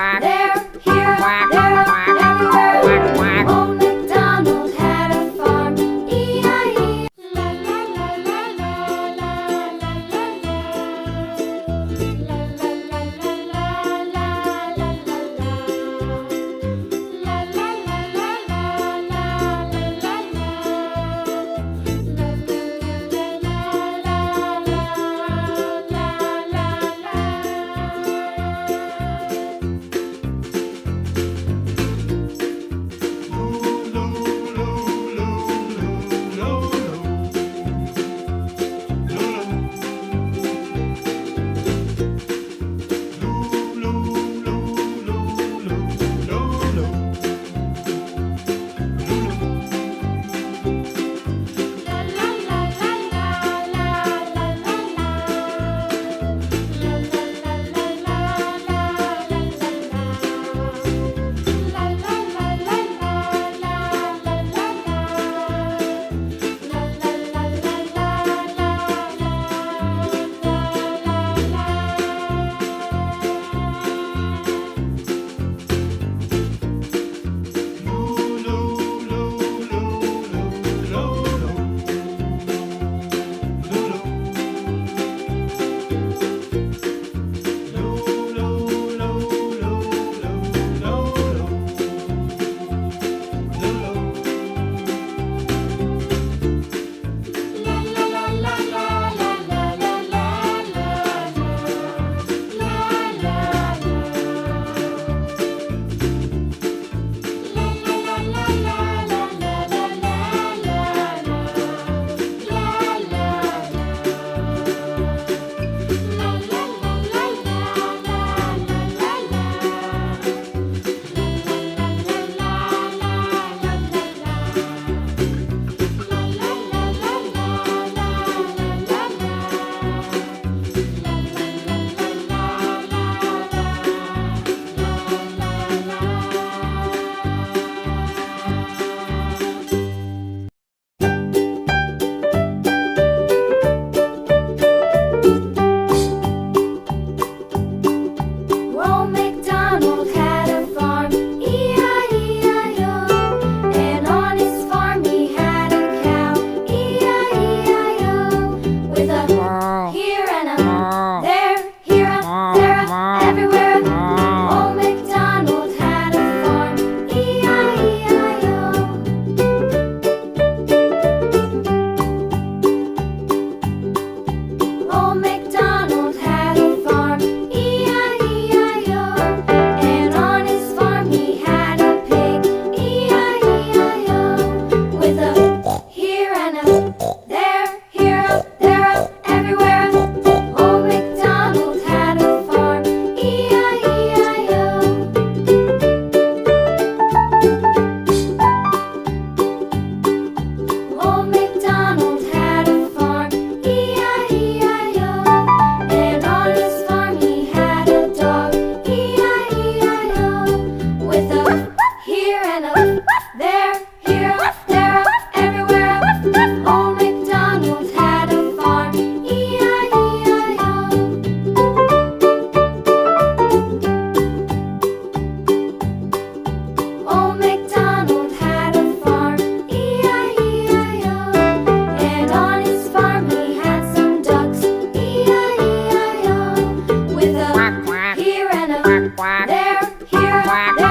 there, here, there, everywhere. Old MacDonald had a farm, E-I-E. La la la la la la la la la. La la la la la la la la la. La la la la la la la la la. La Old MacDonald had a farm, E-I-E-I-O. And on his farm he had a cow, E-I-E-I-O. With a here and a there, here a, there a, everywhere. Old MacDonald had a farm, E-I-E-I-O. Old MacDonald had a farm, E-I-E-I-O. And on his farm he had a pig, E-I-E-I-O. With a here and a there, here a, there a, everywhere. Old MacDonald had a farm, E-I-E-I-O. Old MacDonald had a farm, E-I-E-I-O. And on his farm he had a dog, E-I-E-I-O. With a here and a there, here, there, everywhere. Old MacDonald had a farm, E-I-E-I-O. Old MacDonald had a farm, E-I-E-I-O. And on his farm he had some ducks, E-I-E-I-O. With a here and a there, here, there.